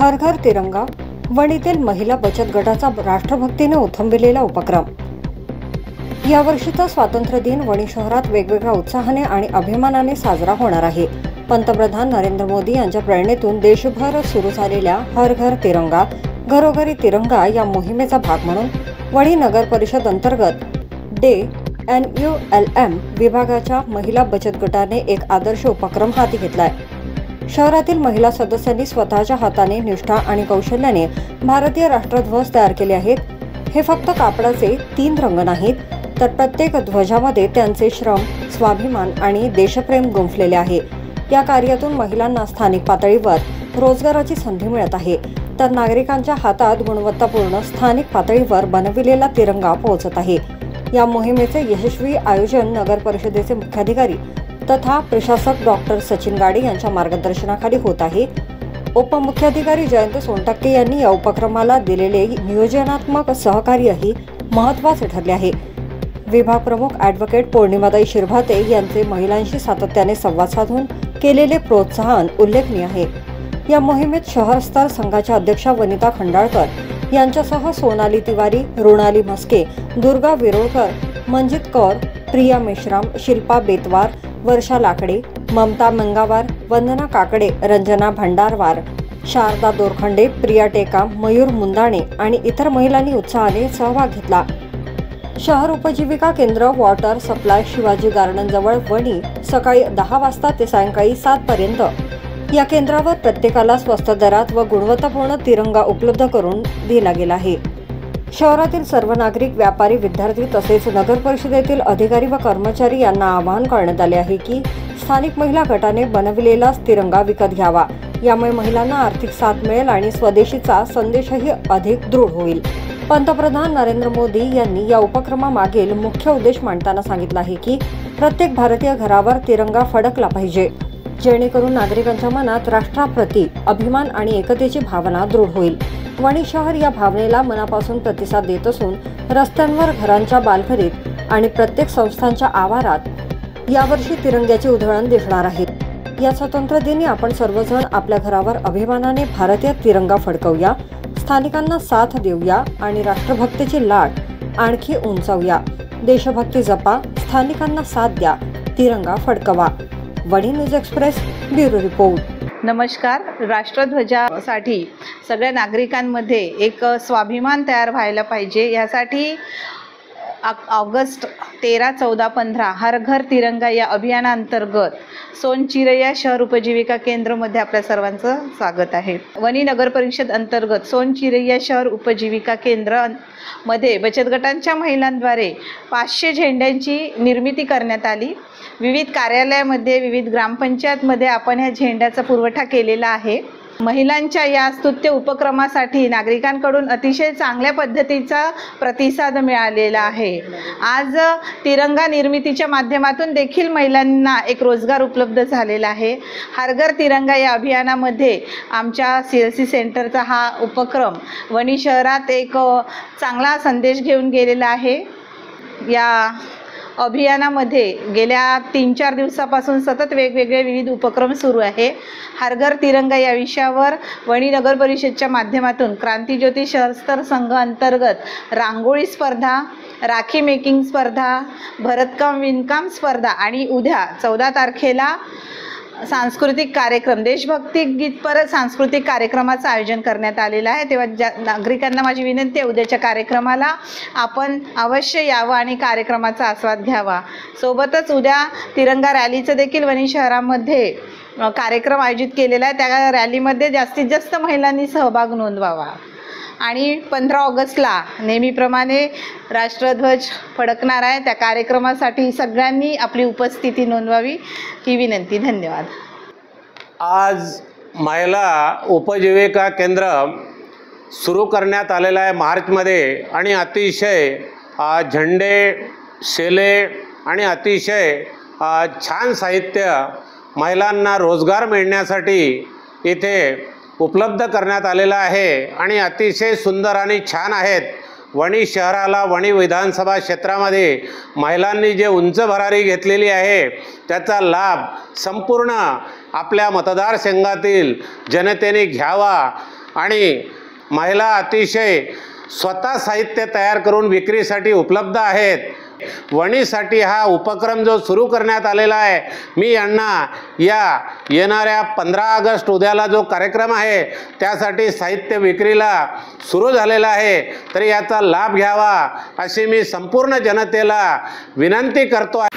हर घर तिरंगा, वणीतील महिला बचत गटाचा राष्ट्रभक्तीने उथंबिलेला उपक्रम। यावर्षीचा स्वातंत्र्य दिन वणी शहरात वेगवेगळ्या उत्साहाने आणि अभिमानाने साजरा होणार आहे। पंतप्रधान नरेंद्र मोदी यांच्या प्रेरणेतून देशभर सुरू झालेल्या हर घर तिरंगा, घरोघरी तिरंगा या मोहिमेचा भाग म्हणून वणी नगर परिषद अंतर्गत NULM विभागाच्या महिला बचत गटाने एक आदर्श उपक्रम हाती घेतलाय। शहरातील महिला सदस्यांनी स्वतःच्या हाताने निष्ठा आणि कौशल्याने भारतीय राष्ट्रध्वज तयार केले आहेत। हे फक्त कापडाचे 3 रंग नाहीत, तर प्रत्येक ध्वजामध्ये त्यांचे श्रम, स्वाभिमान आणि देशप्रेम गुंफलेले आहे। या कार्यातून महिलांना स्थानिक पातळीवर रोजगाराची संधी मिळत आहे, तर नागरिकांच्या हातात गुणवत्तापूर्ण स्थानिक पातळीवर बनविलेला तिरंगा पोहोचत आहे। या मोहिमेचे यशस्वी आयोजन नगर परिषदेचे मुख्याधिकारी तथा प्रशासक डॉक्टर सचिन गाडे यांच्या मार्गदर्शनाखाली होत आहे। उपमुख्याधिकारी जयंत सोनटक्के यांनी या उपक्रमाला दिलेले नियोजनात्मक सहकार्यही महत्त्वाचे ठरले आहे। विभाग प्रमुख ॲडव्होकेट पौर्णिमाताई शिरभाते यांचे महिलांशी सातत्याने संवाद साधून केलेले प्रोत्साहन उल्लेखनीय आहे। या मोहिमेत शहर स्तर संघाच्या अध्यक्षा वनिता खंडाळकर यांच्यासह सोनाली तिवारी, रुणाली म्हस्के, दुर्गा विरोळकर, मंजित कौर, प्रिया मेश्राम, शिल्पा बेतवार, वर्षा लाकडे, ममता मंगावार, वंदना काकडे, रंजना भंडारवार, शारदा दोरखंडे, प्रिया टेकाम, मयूर मुंदाणे आणि इतर महिलांनी उत्साहाने सहभाग घेतला। शहर उपजीविका केंद्र वॉटर सप्लाय शिवाजी गार्डन जवळ वणी सकाळी 10 वाजता ते सायंकाळी 7 पर्यंत या केंद्रावर प्रत्येकाला स्वस्त दरात व गुणवत्तापूर्ण तिरंगा उपलब्ध करून दिला गेला आहे। शहरातील सर्व नागरिक, व्यापारी, विद्यार्थी तसेच नगर परिषदेतील अधिकारी व कर्मचारी यांना आवाहन करण्यात आले आहे की स्थानिक महिला गटाने बनविलेला तिरंगा विकत घ्यावा। यामुळे महिलांना आर्थिक साथ मिळेल आणि स्वदेशीचा संदेशही अधिक दृढ होईल। पंतप्रधान नरेंद्र मोदी यांनी या उपक्रमामागील मुख्य उद्देश मांडताना सांगितलं आहे की प्रत्येक भारतीय घरावर तिरंगा फडकला पाहिजे, जेणेकरून नागरिकांच्या मनात राष्ट्राप्रती अभिमान आणि एकतेची भावना दृढ होईल। वणी शहर या भावनेला मनापासून प्रतिसाद देत असून रस्त्यांवर, घरांच्या बाल्कनीत आणि प्रत्येक संस्थांच्या आवारात यावर्षी तिरंग्याची उधळण दिसणार आहे। या स्वातंत्र्य दिनी आपण सर्वजण आपल्या घरावर अभिमानाने भारतीय तिरंगा फडकवूया, स्थानिकांना साथ देऊया आणि राष्ट्रभक्तीची लाट आणखी उंचावूया। देशभक्ती जपा, स्थानिकांना साथ द्या, तिरंगा फडकवा। Wani news express bureau report. नमस्कार। राष्ट्रध्वजासाठी सगळ्या नागरिकांमध्ये एक स्वाभिमान तयार व्हायला पाहिजे, यासाठी ऑगस्ट 13, 14, 15 हर घर तिरंगा या अभियानांतर्गत सोनचिरैया शहर उपजीविका केंद्रमध्ये आपल्या सर्वांचं स्वागत आहे। वणी नगर परिषद अंतर्गत सोनचिरैया शहर उपजीविका केंद्र मध्ये बचत गटांच्या महिलांद्वारे 500 झेंड्यांची निर्मिती करण्यात आली। विविध कार्यालयामध्ये, विविध ग्रामपंचायतमध्ये आपण ह्या झेंड्याचा पुरवठा केलेला आहे। महिलांच्या या स्तुत्य उपक्रमासाठी नागरिकांकडून अतिशय चांगल्या पद्धतीचा प्रतिसाद मिळालेला आहे। आज तिरंगा निर्मितीच्या माध्यमातून देखील महिलांना एक रोजगार उपलब्ध झालेला आहे। हर घर तिरंगा या अभियानामध्ये आमच्या CLC सेंटरचा हा उपक्रम वणी शहरात एक चांगला संदेश घेऊन गेलेला आहे। या अभियानामध्ये गेल्या 3-4 दिवसापासून सतत वेगवेगळे विविध उपक्रम सुरू आहे। हर घर तिरंगा या विषयावर वणी नगर परिषदच्या माध्यमातून क्रांतिज्योती शहरस्तर संघ अंतर्गत रांगोळी स्पर्धा, राखी मेकिंग स्पर्धा, भरतकाम विणकाम स्पर्धा आणि उद्या 14 तारखेला सांस्कृतिक कार्यक्रम, देशभक्ती गीतपर सांस्कृतिक कार्यक्रमाचं आयोजन करण्यात आलेलं आहे। तेव्हा नागरिकांना माझी विनंती आहे, उद्याच्या कार्यक्रमाला आपण अवश्य यावं आणि कार्यक्रमाचा आस्वाद घ्यावा। सोबतच उद्या तिरंगा रॅलीचं देखील वणी शहरामध्ये कार्यक्रम आयोजित केलेला आहे। त्या रॅलीमध्ये जास्तीत जास्त महिलांनी सहभाग नोंदवावा आणि 15 ऑगस्टला नेहमीप्रमाणे राष्ट्रध्वज फडकणार आहे। त्या कार्यक्रमासाठी सगळ्यांनी आपली उपस्थिती नोंदवावी ही विनंती। धन्यवाद। आज महिला उपजीविका केंद्र सुरू करण्यात आलेलं आहे मार्चमध्ये आणि अतिशय झेंडे, शेले आणि अतिशय छान साहित्य महिलांना रोजगार मिळण्यासाठी इथे उपलब्ध करण्यात आलेला आहे आणि अतिशय सुंदर आणि छान आहेत। वणी शहराला, वणी विधानसभा क्षेत्रामध्ये महिलांनी जे उंच भरारी घेतलेली आहे त्याचा लाभ संपूर्ण आपल्या मतदारसंघातील जनतेने घ्यावा आणि महिला अतिशय स्वतः साहित्य तयार करून विक्रीसाठी उपलब्ध आहेत। वणीसाठी हा उपक्रम जो सुरू करण्यात आलेला आहे, मी यांना या येणाऱ्या 15 ऑगस्ट उद्याला जो कार्यक्रम आहे त्यासाठी साहित्य विक्रीला सुरू झालेला आहे, तरी याचा लाभ घ्यावा अशी मी संपूर्ण जनतेला विनंती करतो आहे।